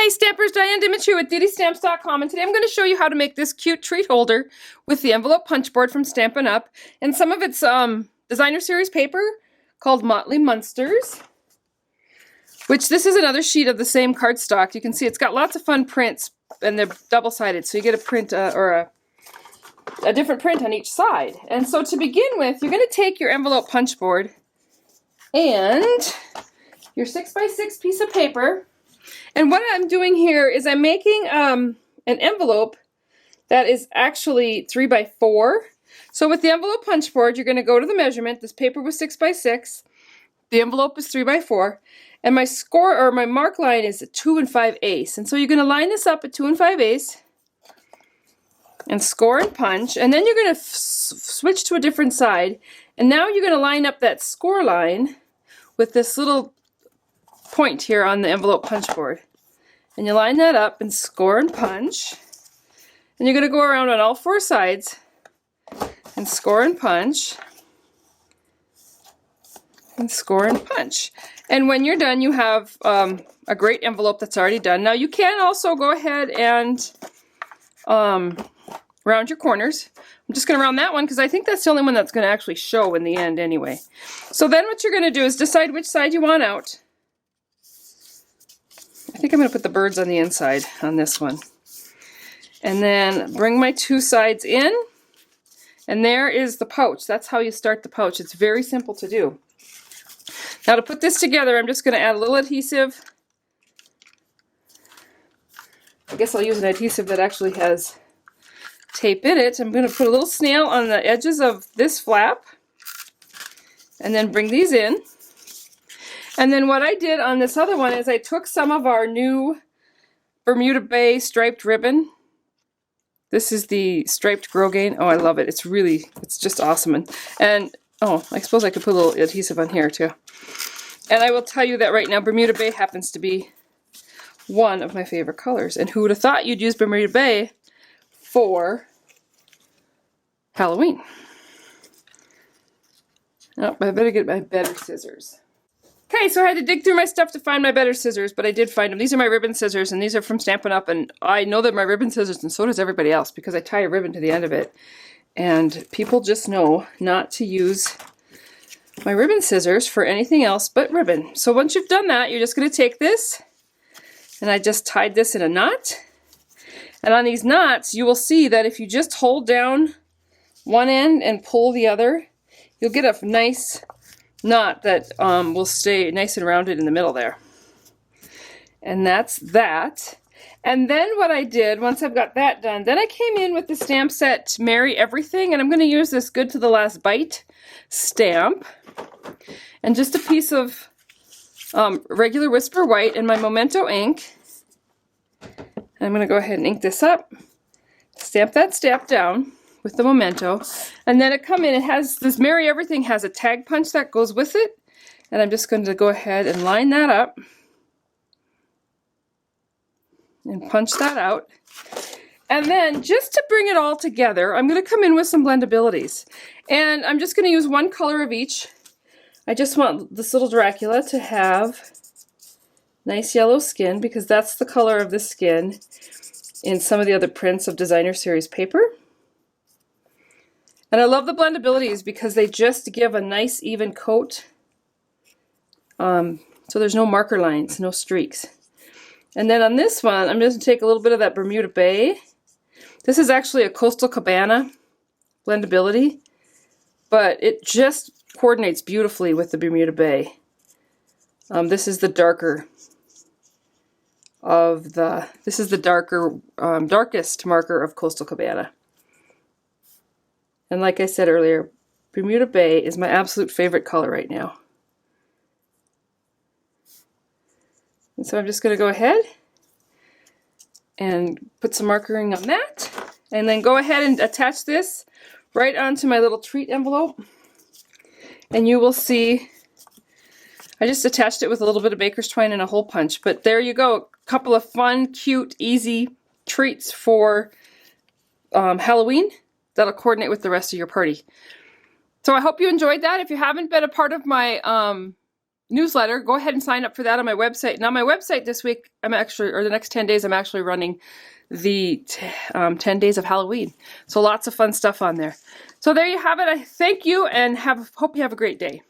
Hey Stampers, Diane Dimich here with DDStamps.com, and today I'm going to show you how to make this cute treat holder with the envelope punch board from Stampin' Up! And some of its designer series paper called Motley Munsters, which this is another sheet of the same cardstock. You can see it's got lots of fun prints, and they're double-sided, so you get a print or a different print on each side. And so to begin with, you're going to take your envelope punch board and your 6x6 piece of paper. And what I'm doing here is I'm making an envelope that is actually 3x4. So with the envelope punch board, you're going to go to the measurement. This paper was 6x6. The envelope is 3x4. And my score, or my mark line, is 2 5/8. And so you're going to line this up at 2 5/8 and score and punch. And then you're going to switch to a different side. And now you're going to line up that score line with this little point here on the envelope punch board. And you line that up and score and punch. And you're going to go around on all four sides and score and punch. And score and punch. And when you're done, you have a great envelope that's already done. Now you can also go ahead and round your corners. I'm just going to round that one because I think that's the only one that's going to actually show in the end anyway. So then what you're going to do is decide which side you want out. I think I'm going to put the birds on the inside on this one. And then bring my two sides in. And there is the pouch. That's how you start the pouch. It's very simple to do. Now to put this together, I'm just going to add a little adhesive. I guess I'll use an adhesive that actually has tape in it. I'm going to put a little snail on the edges of this flap. And then bring these in. And then what I did on this other one is I took some of our new Bermuda Bay striped ribbon. This is the striped Grosgrain. Oh, I love it. It's just awesome. And oh, I suppose I could put a little adhesive on here too. And I will tell you that right now Bermuda Bay happens to be one of my favorite colors. And who would have thought you'd use Bermuda Bay for Halloween? Oh, I better get my better scissors. Okay, so I had to dig through my stuff to find my better scissors, but I did find them. These are my ribbon scissors, and these are from Stampin' Up! And I know they're my ribbon scissors, and so does everybody else, because I tie a ribbon to the end of it. And people just know not to use my ribbon scissors for anything else but ribbon. So once you've done that, you're just going to take this, and I just tied this in a knot. And on these knots, you will see that if you just hold down one end and pull the other, you'll get a nice knot that will stay nice and rounded in the middle there. And that's that. And then what I did, once I've got that done, then I came in with the stamp set Merry Everything, and I'm going to use this Good to the Last Bite stamp. And just a piece of regular Whisper White and my Memento ink. And I'm going to go ahead and ink this up, stamp that stamp down with the Memento, and then it come in, it has, this Merry Everything has a tag punch that goes with it, and I'm just going to go ahead and line that up and punch that out. And then just to bring it all together, I'm going to come in with some blendabilities, and I'm just going to use one color of each. I just want this little Dracula to have nice yellow skin, because that's the color of the skin in some of the other prints of designer series paper. And I love the blendabilities because they just give a nice even coat. So there's no marker lines, no streaks. And then on this one, I'm just going to take a little bit of that Bermuda Bay. This is actually a Coastal Cabana blendability, but it just coordinates beautifully with the Bermuda Bay. This is the darker of the, darkest marker of Coastal Cabana. And like I said earlier, Bermuda Bay is my absolute favorite color right now. And so I'm just going to go ahead and put some markering on that. And then go ahead and attach this right onto my little treat envelope. And you will see, I just attached it with a little bit of baker's twine and a hole punch. But there you go, a couple of fun, cute, easy treats for Halloween. That'll coordinate with the rest of your party. So I hope you enjoyed that. If you haven't been a part of my newsletter, go ahead and sign up for that on my website. Now, my website this week, or the next 10 days, I'm actually running the 10 days of Halloween. So lots of fun stuff on there. So there you have it. I thank you and hope you have a great day.